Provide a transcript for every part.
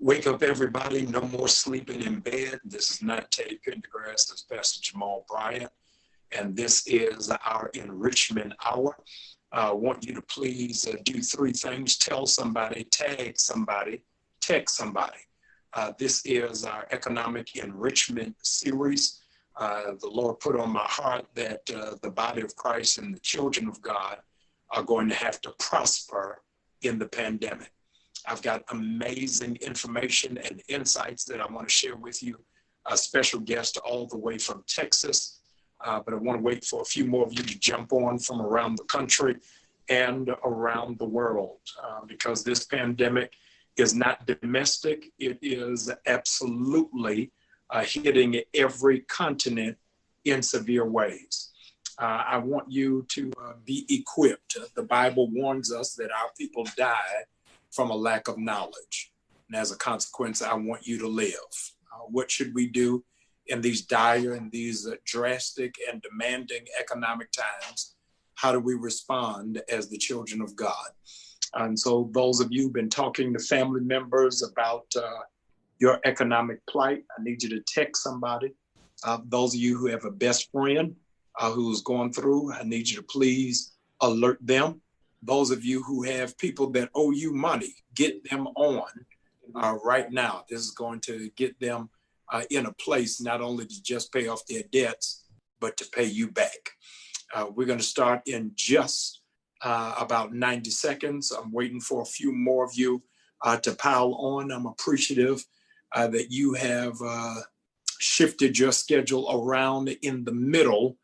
Wake up, everybody. No more sleeping in bed. This is not Teddy Pendergrass. This is Pastor Jamal Bryant. And this is our enrichment hour. I want you to please do three things. Tell somebody, tag somebody, text somebody. This is our economic enrichment series. The Lord put on my heart that the body of Christ and the children of God are going to have to prosper in the pandemic. I've got amazing information and insights that I want to share with you. A special guest all the way from Texas, but I want to wait for a few more of you to jump on from around the country and around the world, because this pandemic is not domestic. It is absolutely hitting every continent in severe ways. I want you to be equipped. The Bible warns us that our people die from a lack of knowledge. And as a consequence, I want you to live. What should we do in these dire and these drastic and demanding economic times? How do we respond as the children of God? And so those of you who've been talking to family members about your economic plight, I need you to text somebody. Those of you who have a best friend who's going through, I need you to please alert them. Those of you who have people that owe you money, get them on right now. This is going to get them in a place not only to just pay off their debts, but to pay you back. We're going to start in just about 90 seconds. I'm waiting for a few more of you to pile on. I'm appreciative that you have shifted your schedule around in the middle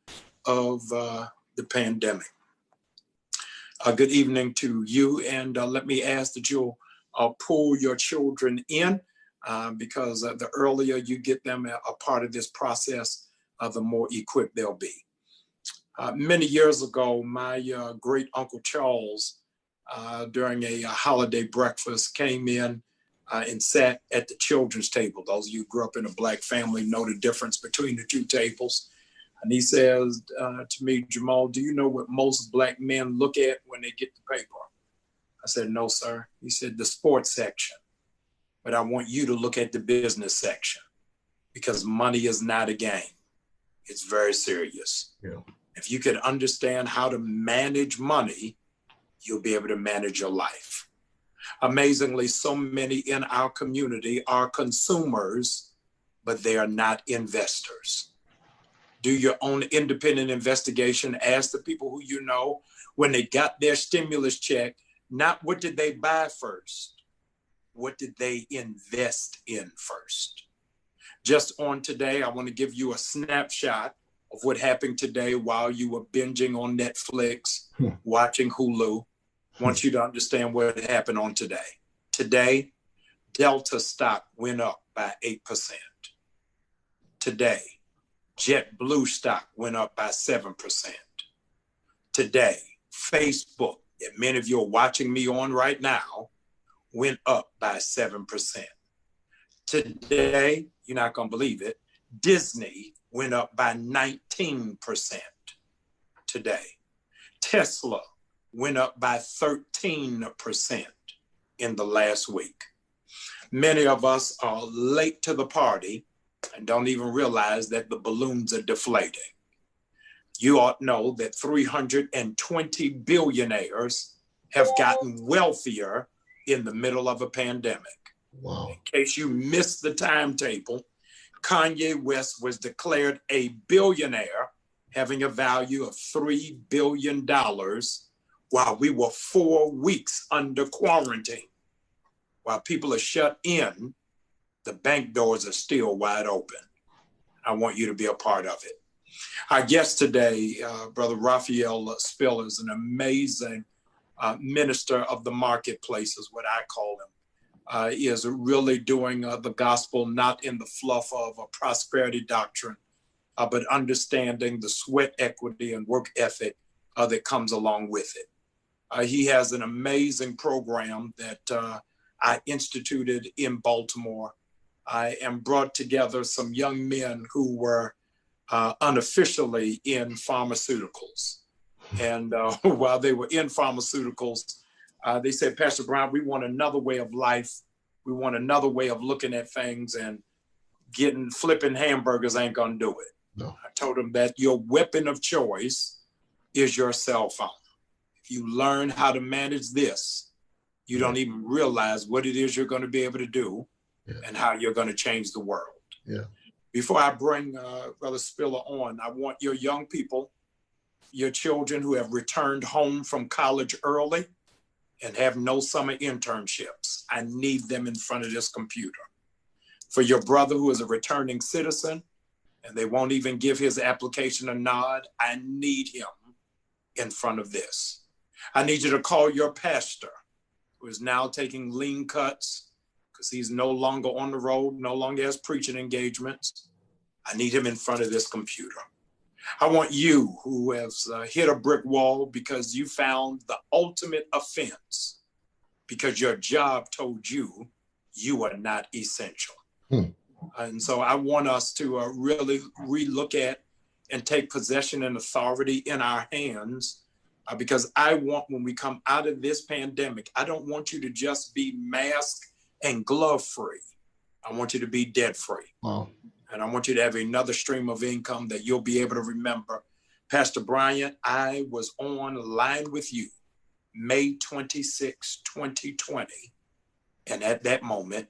of the pandemic. Good evening to you, and let me ask that you'll pull your children in because the earlier you get them a part of this process, the more equipped they'll be. Many years ago, my great Uncle Charles, during a holiday breakfast, came in and sat at the children's table. Those of you who grew up in a Black family know the difference between the two tables. And he says to me, Jamal, do you know what most Black men look at when they get the paper? I said, no, sir. He said, the sports section. But I want you to look at the business section because money is not a game. It's very serious. Yeah. If you could understand how to manage money, you'll be able to manage your life. Amazingly, so many in our community are consumers, but they are not investors. Do your own independent investigation. Ask the people who you know when they got their stimulus check, not what did they buy first, what did they invest in first? Just on today, I want to give you a snapshot of what happened today while you were binging on Netflix, watching Hulu. I want you to understand what happened on today. Today, Delta stock went up by 8%. Today, JetBlue stock went up by 7%. Today, Facebook, that many of you are watching me on right now, went up by 7%. Today, you're not going to believe it, Disney went up by 19% today. Tesla went up by 13% in the last week. Many of us are late to the party and don't even realize that the balloons are deflating. You ought to know that 320 billionaires have gotten wealthier in the middle of a pandemic. Wow. In case you missed the timetable, Kanye West was declared a billionaire, having a value of $3 billion while we were 4 weeks under quarantine. While people are shut in, the bank doors are still wide open. I want you to be a part of it. Our guest today, Brother Raphael Spill, is an amazing minister of the marketplace, is what I call him. He is really doing the gospel not in the fluff of a prosperity doctrine, but understanding the sweat equity and work ethic that comes along with it. He has an amazing program that I instituted in Baltimore. I am brought together some young men who were unofficially in pharmaceuticals. And while they were in pharmaceuticals, they said, Pastor Brown, we want another way of life We want another way of looking at things, and flipping hamburgers ain't gonna do it. No. I told them that your weapon of choice is your cell phone. If you learn how to manage this, you don't even realize what it is you're going to be able to do and how you're going to change the world. Yeah. Before I bring Brother Spiller on, I want your young people, your children who have returned home from college early and have no summer internships. I need them in front of this computer. For your brother who is a returning citizen and they won't even give his application a nod, I need him in front of this. I need you to call your pastor, who is now taking lean cuts because he's no longer on the road, no longer has preaching engagements. I need him in front of this computer. I want you who has hit a brick wall because you found the ultimate offense because your job told you you are not essential. And so I want us to really relook at and take possession and authority in our hands because I want, when we come out of this pandemic, I don't want you to just be mask and glove free. I want you to be debt free. Wow. And I want you to have another stream of income that you'll be able to remember. Pastor Bryant, I was on line with you May 26, 2020. And at that moment,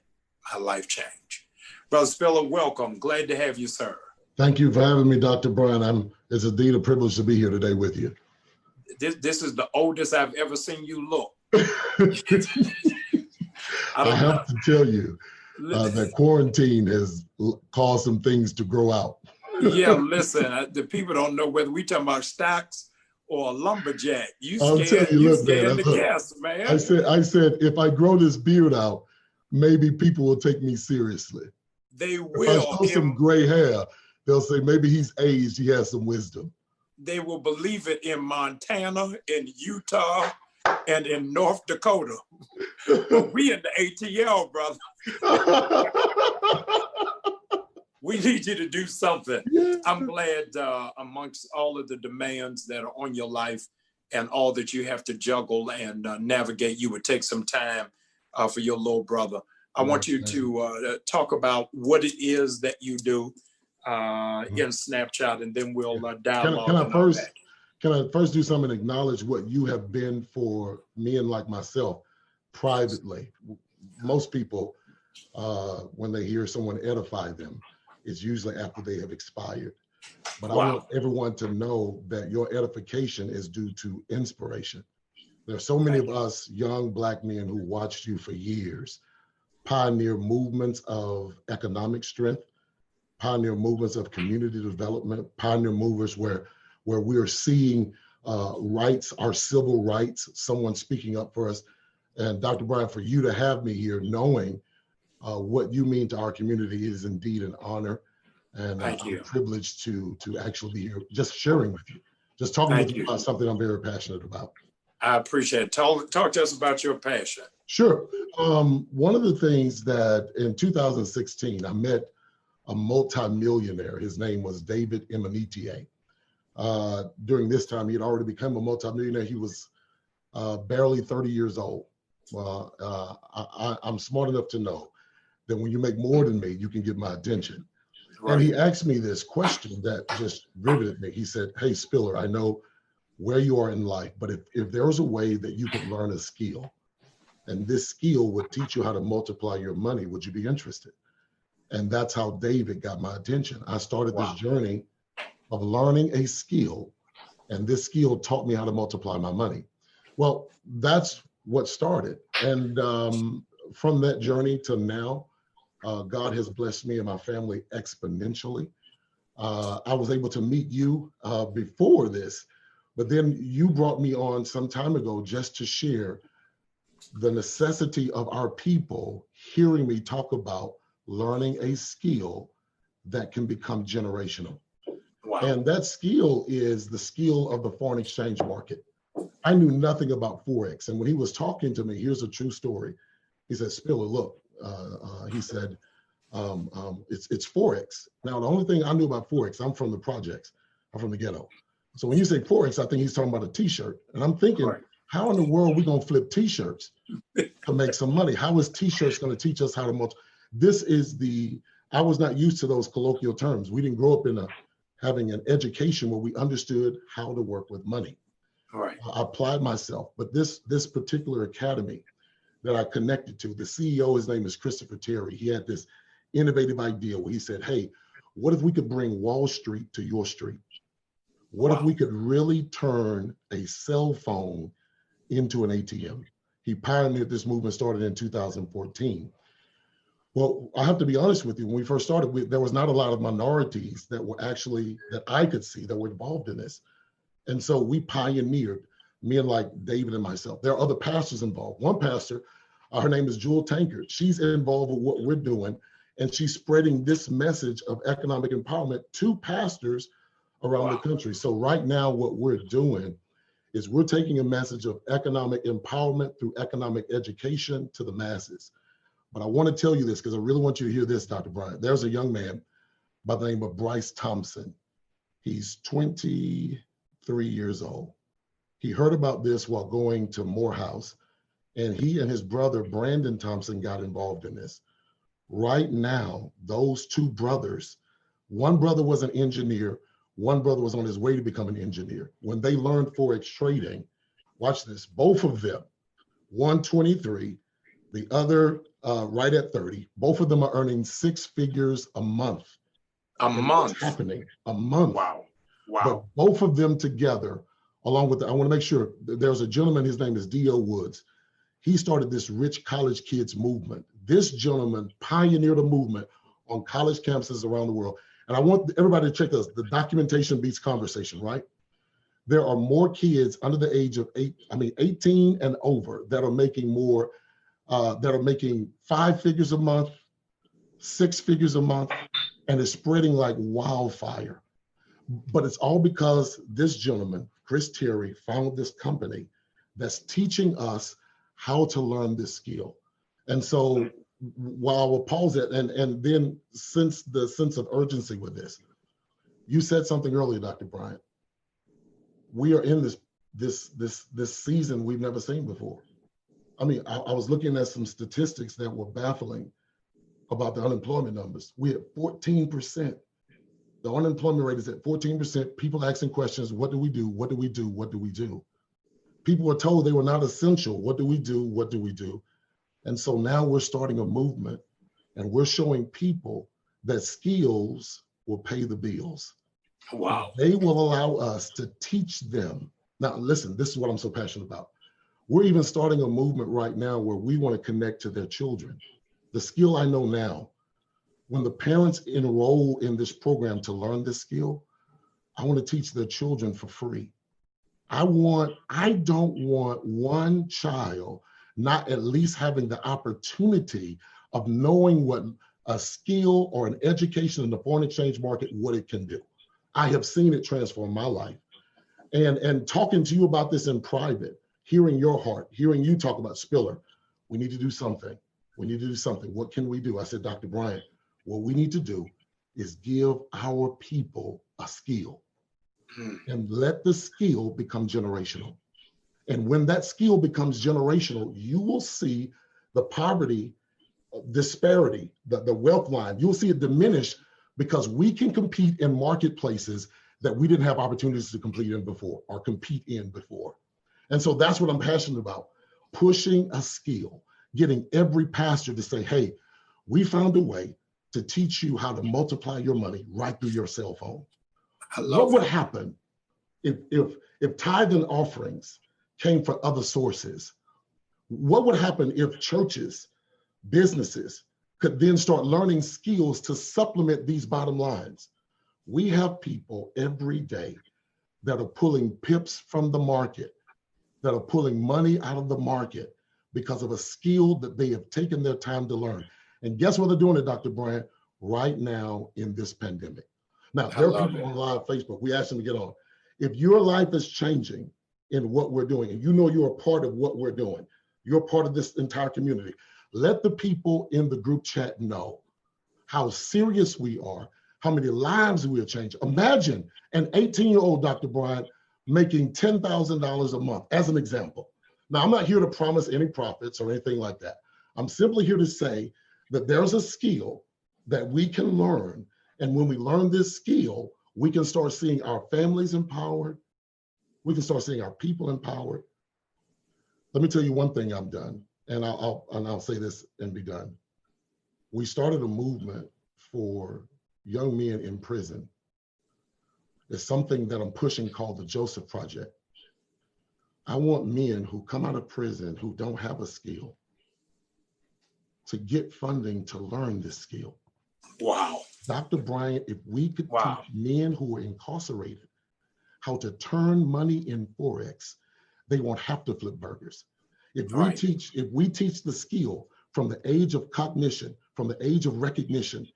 my life changed. Brother Spiller, welcome. Glad to have you, sir. Thank you for having me, Dr. Bryant. It's indeed a privilege to be here today with you. This is the oldest I've ever seen you look. I have to tell you that quarantine has caused some things to grow out. Yeah, listen, the people don't know whether we talking about stocks or a lumberjack. You scared the guess, man. I said, if I grow this beard out, maybe people will take me seriously. They will. If I show some gray hair, they'll say maybe he's aged, he has some wisdom. They will believe it in Montana, in Utah, and in North Dakota. But we in the ATL, brother. We need you to do something. Yeah. I'm glad amongst all of the demands that are on your life and all that you have to juggle and navigate, you would take some time for your little brother. I want you to talk about what it is that you do in Snapchat, and then we'll dialogue. Can I first do something and acknowledge what you have been for me and like myself privately? Most people, when they hear someone edify them, it's usually after they have expired. But I want everyone to know that your edification is due to inspiration. There are so many of us young Black men who watched you for years pioneer movements of economic strength, pioneer movements of community development, pioneer movers where we are seeing rights, our civil rights, someone speaking up for us. And Dr. Bryant, for you to have me here knowing what you mean to our community is indeed an honor. And I'm privileged to actually be here just sharing with you, just talking with you about something I'm very passionate about. I appreciate it. Talk to us about your passion. Sure. One of the things that in 2016, I met a multimillionaire. His name was David Emanitier. During this time, he had already become a multimillionaire. He was barely 30 years old. Well, I'm smart enough to know that when you make more than me, you can get my attention. Right. And he asked me this question that just riveted me. He said, "Hey, Spiller, I know where you are in life, but if there was a way that you could learn a skill and this skill would teach you how to multiply your money, would you be interested?" And that's how David got my attention. I started this journey of learning a skill, and this skill taught me how to multiply my money. Well, that's what started. And from that journey to now, God has blessed me and my family exponentially. I was able to meet you before this, but then you brought me on some time ago just to share the necessity of our people hearing me talk about learning a skill that can become generational. Wow. And that skill is the skill of the foreign exchange market. I knew nothing about Forex. And when he was talking to me, here's a true story. He said, "Spiller, look," he said, it's Forex. Now, the only thing I knew about Forex, I'm from the projects. I'm from the ghetto. So when you say Forex, I think he's talking about a t-shirt. And I'm thinking, How in the world are we going to flip t-shirts to make some money? How is t-shirts going to teach us how to multiply? I was not used to those colloquial terms. We didn't grow up in having an education where we understood how to work with money. All right. I applied myself, but this particular academy that I connected to, the CEO, his name is Christopher Terry. He had this innovative idea where he said, hey, what if we could bring Wall Street to your street? What if we could really turn a cell phone into an ATM? He pioneered this movement, started in 2014. Well, I have to be honest with you, when we first started, there was not a lot of minorities that were actually, that I could see that were involved in this. And so we pioneered, me and like David and myself. There are other pastors involved. One pastor, her name is Jewel Tankard. She's involved with what we're doing, and she's spreading this message of economic empowerment to pastors around the country. So right now, what we're doing is we're taking a message of economic empowerment through economic education to the masses. But I want to tell you this because I really want you to hear this, Dr. Bryant. There's a young man by the name of Bryce Thompson. He's 23 years old. He heard about this while going to Morehouse, and he and his brother, Brandon Thompson, got involved in this. Right now, those two brothers, one brother was an engineer, one brother was on his way to become an engineer. When they learned Forex trading, watch this, both of them, one 23, the other right at 30, both of them are earning 6 figures a month. A month? What's happening? A month. Wow. Wow. But both of them together, along with, I want to make sure, there's a gentleman, his name is D.O. Woods. He started this Rich College Kids movement. This gentleman pioneered a movement on college campuses around the world. And I want everybody to check this. The documentation beats conversation, right? There are more kids under the age of 18 and over that are making more, that are making 5 figures a month, 6 figures a month, and it's spreading like wildfire. But it's all because this gentleman, Chris Terry, founded this company that's teaching us how to learn this skill. And so while I will pause it, and then since the sense of urgency with this, you said something earlier, Dr. Bryant. We are in this season we've never seen before. I mean, I was looking at some statistics that were baffling about the unemployment numbers. We had 14%. The unemployment rate is at 14%. People asking questions, what do we do? What do we do? What do we do? People were told they were not essential. What do we do? What do we do? And so now we're starting a movement, and we're showing people that skills will pay the bills. Wow. They will allow us to teach them. Now, listen, this is what I'm so passionate about. We're even starting a movement right now where we want to connect to their children. The skill I know now, when the parents enroll in this program to learn this skill, I want to teach their children for free. I don't want one child not at least having the opportunity of knowing what a skill or an education in the foreign exchange market, what it can do. I have seen it transform my life. And talking to you about this in private, hearing your heart, hearing you talk about Spiller, we need to do something. We need to do something. What can we do? I said, Dr. Bryant, what we need to do is give our people a skill and let the skill become generational. And when that skill becomes generational, you will see the poverty disparity, the wealth line, you'll see it diminish because we can compete in marketplaces that we didn't have opportunities to compete in before or compete in before. And so that's what I'm passionate about, pushing a skill, getting every pastor to say, hey, we found a way to teach you how to multiply your money right through your cell phone. What would happen if tithe and offerings came from other sources? What would happen if churches, businesses could then start learning skills to supplement these bottom lines? We have people every day that are pulling pips from the market, that are pulling money out of the market because of a skill that they have taken their time to learn. And guess what they're doing it, Dr. Bryant? Right now in this pandemic. Now, there are people on live Facebook. We asked them to get on. If your life is changing in what we're doing, and you know you're a part of what we're doing, you're part of this entire community, let the people in the group chat know how serious we are, how many lives we are changing. Imagine an 18-year-old, Dr. Bryant, making $10,000 a month, as an example. Now, I'm not here to promise any profits or anything like that. I'm simply here to say that there's a skill that we can learn. And when we learn this skill, we can start seeing our families empowered. We can start seeing our people empowered. Let me tell you one thing I've done, and I'll say this and be done. We started a movement for young men in prison. It's something that I'm pushing called the Joseph Project. I want men who come out of prison who don't have a skill to get funding to learn this skill. Wow. Dr. Bryant, if we could Wow. teach men who are incarcerated how to turn money in Forex, they won't have to flip burgers. If we Right. teach the skill from the age of cognition, from the age of recognition,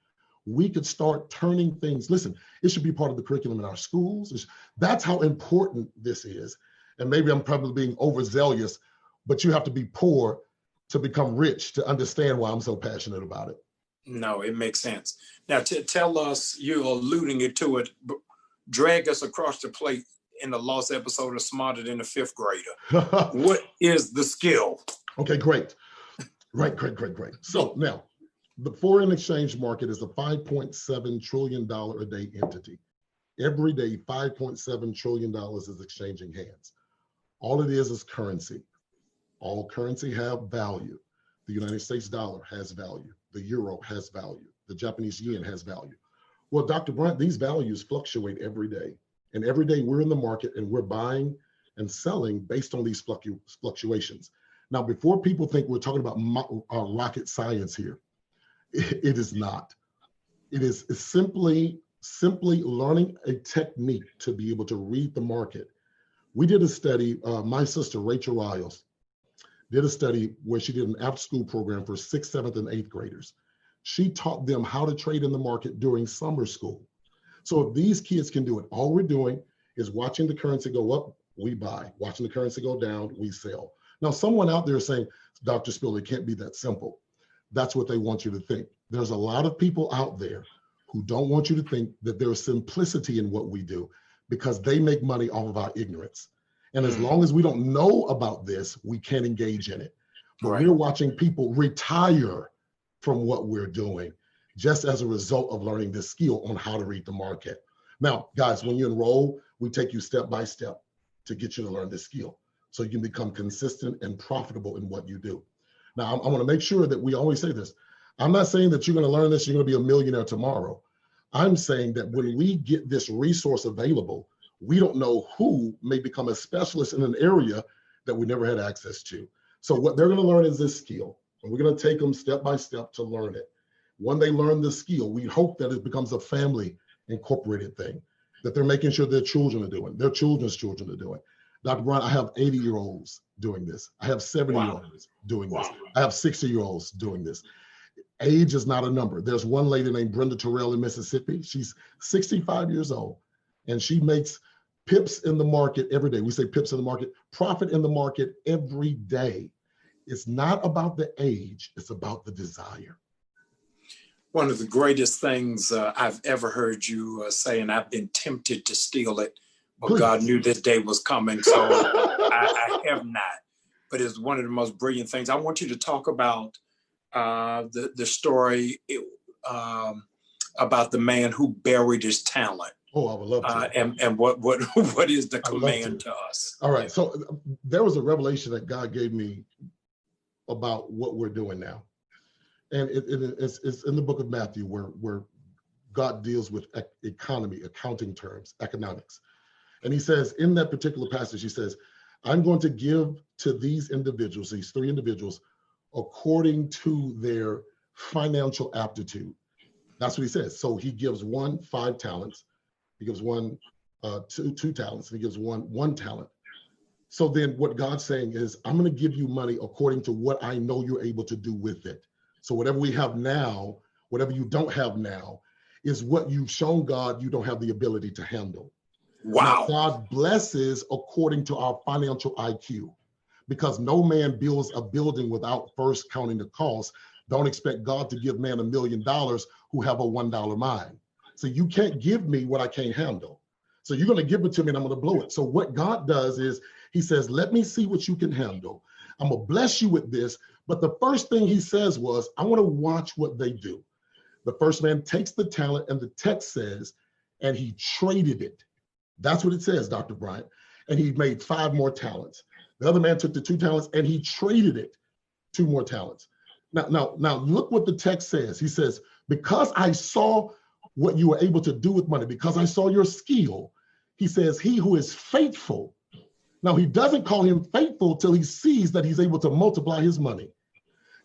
we could start turning things. Listen, it should be part of the curriculum in our schools. That's how important this is. And maybe I'm probably being overzealous, but you have to be poor to become rich to understand why I'm so passionate about it. No, it makes sense. Now, tell us, you're alluding it to it, drag us across the plate in the lost episode of Smarter Than a Fifth Grader. What is the skill? Okay, great. Great. So now, the foreign exchange market is a $5.7 trillion a day entity. Every day, $5.7 trillion is exchanging hands. All it is currency. All currency have value. The United States dollar has value. The euro has value. The Japanese yen has value. Well, Dr. Bryant, these values fluctuate every day. And every day we're in the market and we're buying and selling based on these fluctuations. Now, before people think we're talking about rocket science here, it is not. It is simply learning a technique to be able to read the market. We did a study, my sister, Rachel Riles, did a study where she did an after-school program for 6th, 7th, and 8th graders. She taught them how to trade in the market during summer school. So if these kids can do it, all we're doing is watching the currency go up, we buy. Watching the currency go down, we sell. Now, someone out there is saying, Dr. Spill, it can't be that simple. That's what they want you to think. There's a lot of people out there who don't want you to think that there's simplicity in what we do because they make money off of our ignorance. And as long as we don't know about this, we can't engage in it. But Right. We're watching people retire from what we're doing just as a result of learning this skill on how to read the market. Now, guys, when you enroll, we take you step by step to get you to learn this skill so you can become consistent and profitable in what you do. Now, I want to make sure that we always say this. I'm not saying that you're going to learn this, you're going to be a millionaire tomorrow. I'm saying that when we get this resource available, we don't know who may become a specialist in an area that we never had access to. So what they're going to learn is this skill, and we're going to take them step by step to learn it. When they learn the skill, we hope that it becomes a family incorporated thing, that they're making sure their children are doing, their children's children are doing. Dr. Bryant, I have 80-year-olds doing this. I have 70-year-olds doing this. I have 60-year-olds doing this. Age is not a number. There's one lady named Brenda Terrell in Mississippi. She's 65 years old, and she makes pips in the market every day. We say pips in the market, profit in the market every day. It's not about the age, it's about the desire. One of the greatest things I've ever heard you say, and I've been tempted to steal it, but Please. God knew this day was coming, so I have not. But it's one of the most brilliant things. I want you to talk about the story about the man who buried his talent. Oh, I would love to. And what is the command to us? All right. So there was a revelation that God gave me about what we're doing now. And it's in the book of Matthew where God deals with economy, accounting terms, economics. And he says, in that particular passage, he says, I'm going to give to these individuals, these three individuals, according to their financial aptitude. That's what he says. So he gives one 5 talents. He gives one 2 talents, and he gives one talent. So then what God's saying is, I'm going to give you money according to what I know you're able to do with it. So whatever we have now, whatever you don't have now, is what you've shown God you don't have the ability to handle. Wow. Now, God blesses according to our financial IQ, because no man builds a building without first counting the cost. Don't expect God to give man $1 million who have a $1 mind. So you can't give me what I can't handle. So you're going to give it to me and I'm going to blow it. So what God does is He says, let me see what you can handle. I'm going to bless you with this. But the first thing he says was, I want to watch what they do. The first man takes the talent, and the text says, and he traded it. That's what it says, Dr. Bryant. And he made 5 more talents. The other man took the 2 talents and he traded it, 2 more talents. Now, look what the text says. He says, because I saw what you were able to do with money, because I saw your skill, he says, he who is faithful. Now, he doesn't call him faithful till he sees that he's able to multiply his money.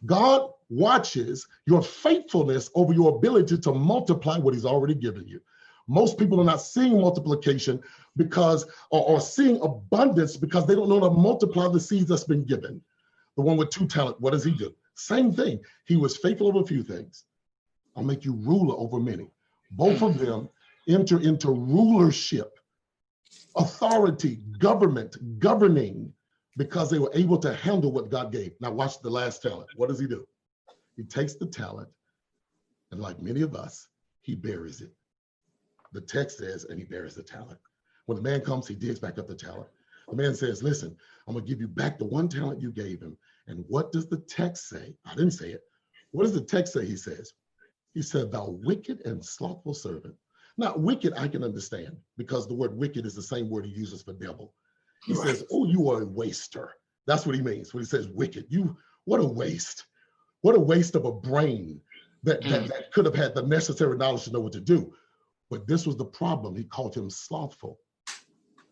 God watches your faithfulness over your ability to multiply what he's already given you. Most people are not seeing multiplication because, or seeing abundance because they don't know how to multiply the seeds that's been given. The one with 2 talents, what does he do? Same thing. He was faithful over a few things. I'll make you ruler over many. Both of them enter into rulership, authority, government, governing, because they were able to handle what God gave. Now watch the last talent. What does he do? He takes the talent, and like many of us, he buries it. The text says, and he buries the talent. When the man comes, he digs back up the talent. The man says, listen, I'm going to give you back the 1 talent you gave him. And what does the text say? I didn't say it. What does the text say? He said, thou wicked and slothful servant. Now, wicked, I can understand, because the word wicked is the same word he uses for devil. He says, oh, you are a waster. That's what he means when he says wicked. What a waste. What a waste of a brain that could have had the necessary knowledge to know what to do. But this was the problem. He called him slothful.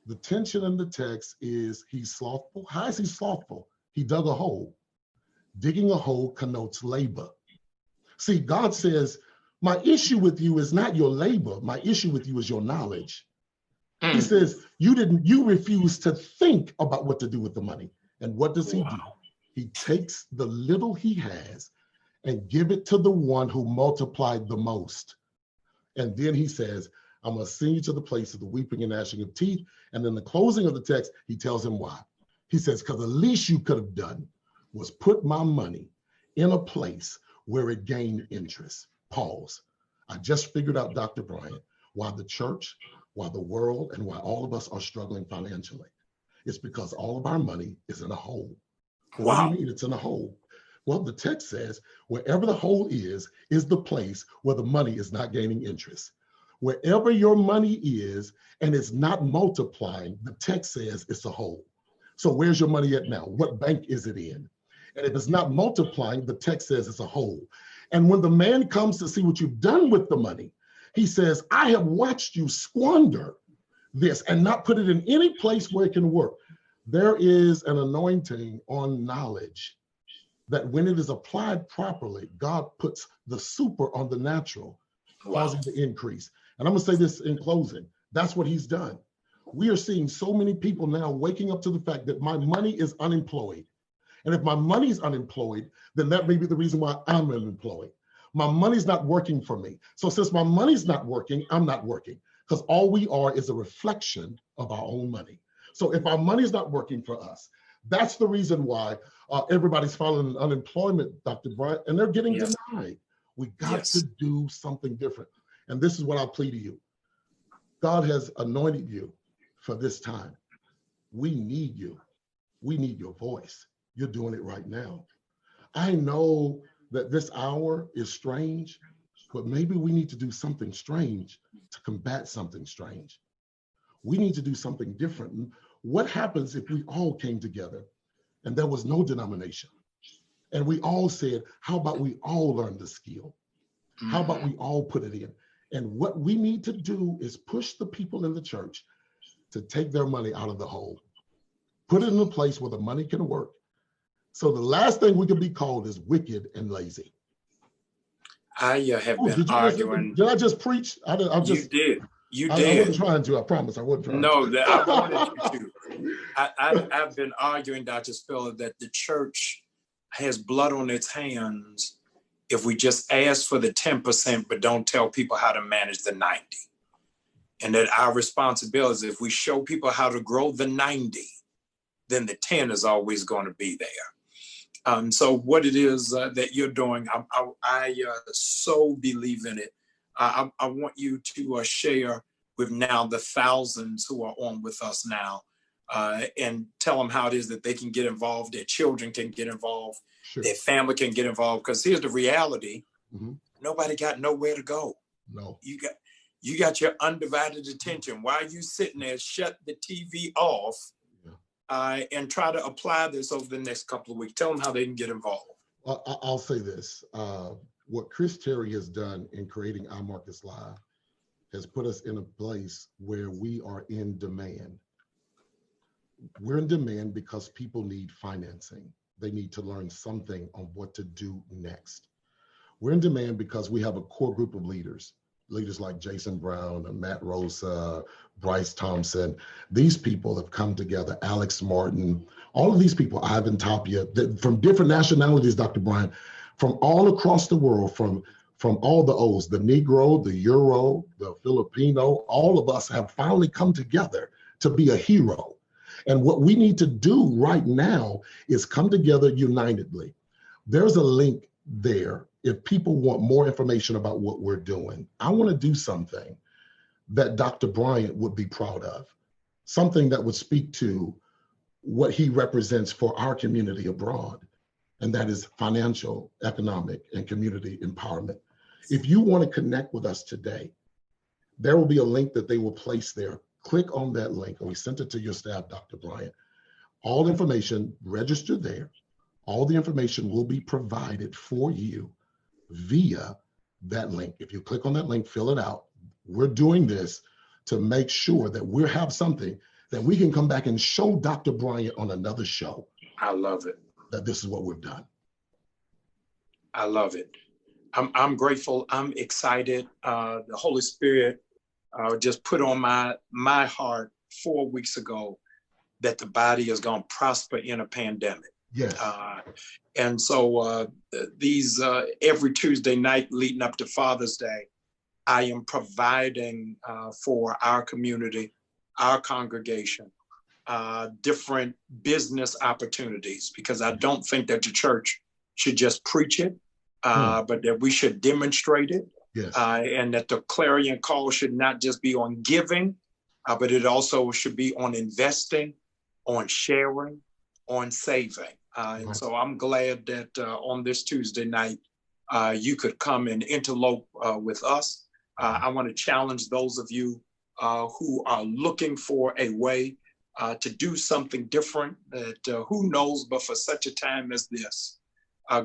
The tension in the text is he's slothful. How is he slothful? He dug a hole. Digging a hole connotes labor. See, God says, my issue with you is not your labor. My issue with you is your knowledge. He says, you refuse to think about what to do with the money. And what does he do? He takes the little he has and give it to the one who multiplied the most. And then he says, I'm going to send you to the place of the weeping and gnashing of teeth. And then the closing of the text, he tells him why. He says, because the least you could have done was put my money in a place where it gained interest. Pause. I just figured out, Dr. Bryant, why the church, why the world, and why all of us are struggling financially. It's because all of our money is in a hole. What do you mean it's in a hole? Well, the text says wherever the hole is the place where the money is not gaining interest. Wherever your money is and it's not multiplying, the text says it's a hole. So where's your money at now? What bank is it in? And if it's not multiplying, the text says it's a hole. And when the man comes to see what you've done with the money, he says, I have watched you squander this and not put it in any place where it can work. There is an anointing on knowledge that when it is applied properly, God puts the super on the natural, causing the increase. And I'm going to say this in closing. That's what he's done. We are seeing so many people now waking up to the fact that my money is unemployed. And if my money is unemployed, then that may be the reason why I'm unemployed. My money's not working for me. So since my money's not working, I'm not working, because all we are is a reflection of our own money. So if our money's not working for us, that's the reason why everybody's filing unemployment, Dr. Bryant, and they're getting denied. We got to do something different. And this is what I'll plead to you. God has anointed you for this time. We need you. We need your voice. You're doing it right now. I know that this hour is strange, but maybe we need to do something strange to combat something strange. We need to do something different. What happens if we all came together and there was no denomination? And we all said, how about we all learn the skill? How about we all put it in? And what we need to do is push the people in the church to take their money out of the hole, put it in a place where the money can work. So the last thing we can be called is wicked and lazy. I have been arguing. Did I just preach? You did. You did. I wasn't trying to. I promise. I wasn't trying to. No, I wanted you to. I've been arguing, Dr. Spiller, that the church has blood on its hands if we just ask for the 10%, but don't tell people how to manage the 90. And that our responsibility is if we show people how to grow the 90, then the 10 is always going to be there. So what it is that you're doing, I so believe in it. I want you to share with now the thousands who are on with us now, and tell them how it is that they can get involved, their children can get involved, Sure. their family can get involved. Because here's the reality: nobody got nowhere to go. No, you got your undivided attention. Why are you sitting there? Shut the TV off, and try to apply this over the next couple of weeks. Tell them how they can get involved. I'll say this: what Chris Terry has done in creating Our Markets Live has put us in a place where we are in demand. We're in demand because people need financing. They need to learn something on what to do next. We're in demand because we have a core group of leaders like Jason Brown and Matt Rosa, Bryce Thompson. These people have come together, Alex Martin, all of these people, Ivan Tapia, from different nationalities, Dr. Bryant, from all across the world, from all the O's, the Negro, the Euro, the Filipino, all of us have finally come together to be a hero. And what we need to do right now is come together unitedly. There's a link there. If people want more information about what we're doing, I want to do something that Dr. Bryant would be proud of, something that would speak to what he represents for our community abroad, and that is financial, economic, and community empowerment. If you want to connect with us today, there will be a link that they will place there. Click on that link, and we sent it to your staff, Dr. Bryant. All information, register there. All the information will be provided for you via that link. If you click on that link, fill it out. We're doing this to make sure that we have something that we can come back and show Dr. Bryant on another show. I love it. That this is what we've done. I love it. I'm grateful. I'm excited. The Holy Spirit just put on my heart 4 weeks ago that the body is going to prosper in a pandemic. Yes. And so these every Tuesday night leading up to Father's Day, I am providing for our community, our congregation, different business opportunities, because I don't think that the church should just preach it, but that we should demonstrate it. Yes. And that the clarion call should not just be on giving, but it also should be on investing, on sharing, on saving. And so I'm glad that on this Tuesday night, you could come and interlope with us. I want to challenge those of you who are looking for a way to do something different, that who knows, but for such a time as this,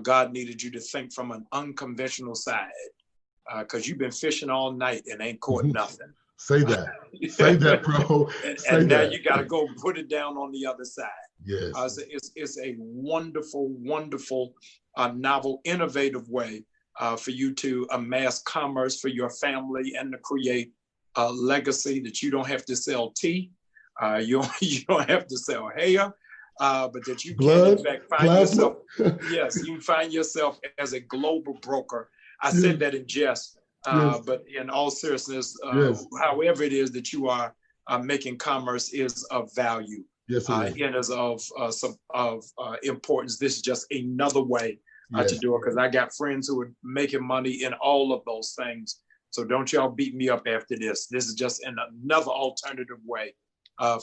God needed you to think from an unconventional side, because you've been fishing all night and ain't caught nothing. Say that. Say that, bro. And now you got to go put it down on the other side. Yes. It's a wonderful, wonderful, novel, innovative way for you to amass commerce for your family and to create a legacy that you don't have to sell tea. You don't have to sell hair, but that you can in fact find yourself. Yes, you can find yourself as a global broker. I said that in jest, but in all seriousness, however it is that you are making commerce is of value. Yes, it is of importance. This is just another way to do it, because I got friends who are making money in all of those things. So don't y'all beat me up after this. This is just another alternative way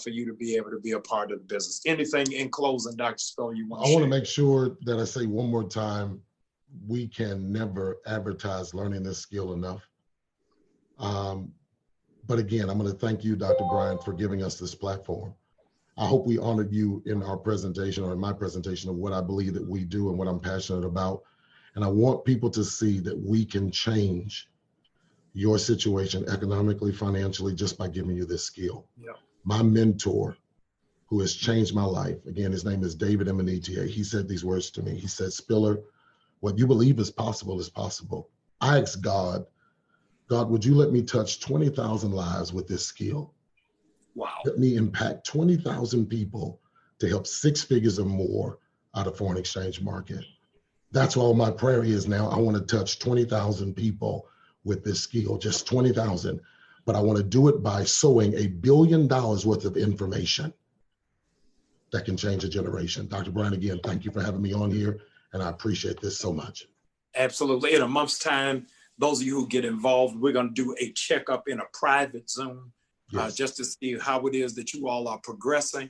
for you to be able to be a part of the business. Anything in closing, Dr. Spell, you want to share? I want to make sure that I say one more time, we can never advertise learning this skill enough. But again, I'm going to thank you, Dr. Bryant, for giving us this platform. I hope we honored you in our presentation, or in my presentation, of what I believe that we do and what I'm passionate about. And I want people to see that we can change your situation economically, financially, just by giving you this skill. Yeah. My mentor, who has changed my life, again, his name is David Emanita. He said these words to me. He said, Spiller, what you believe is possible is possible. I asked God, would you let me touch 20,000 lives with this skill? Wow. Let me impact 20,000 people to help 6 figures or more out of foreign exchange market. That's all my prayer is now. I want to touch 20,000 people with this skill, just 20,000. But I want to do it by sowing $1 billion worth of information that can change a generation. Dr. Bryant, again, thank you for having me on here, and I appreciate this so much. Absolutely. In a month's time, those of you who get involved, we're going to do a checkup in a private Zoom. Yes. just to see how it is that you all are progressing,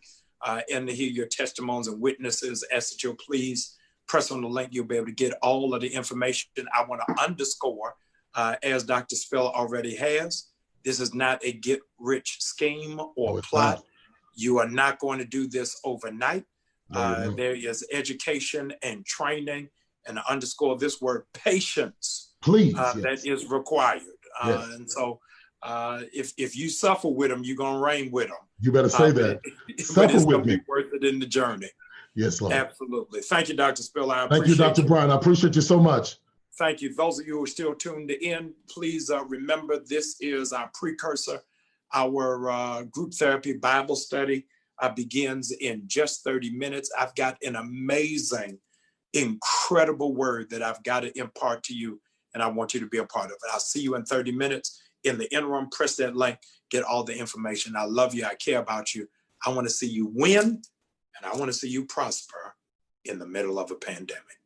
and to hear your testimonies and witnesses. Ask that you'll please press on the link. You'll be able to get all of the information. I want to underscore, as Dr. Spell already has, this is not a get-rich scheme or plot. Not. You are not going to do this overnight. No, there is education and training, and I underscore this word, patience, please, that is required. Yes. And so if you suffer with them, you're going to reign with them. You better say that. But it's Suffer going with to me. be worth it in the journey. Yes, Lord. Absolutely. Thank you, Dr. Spiller. Thank you, Dr. Bryant. I appreciate you so much. Thank you. Those of you who are still tuned in, please remember this is our precursor. Our group therapy Bible study begins in just 30 minutes. I've got an amazing, incredible word that I've got to impart to you, and I want you to be a part of it. I'll see you in 30 minutes. In the interim, press that link, get all the information. I love you. I care about you. I want to see you win, and I want to see you prosper in the middle of a pandemic.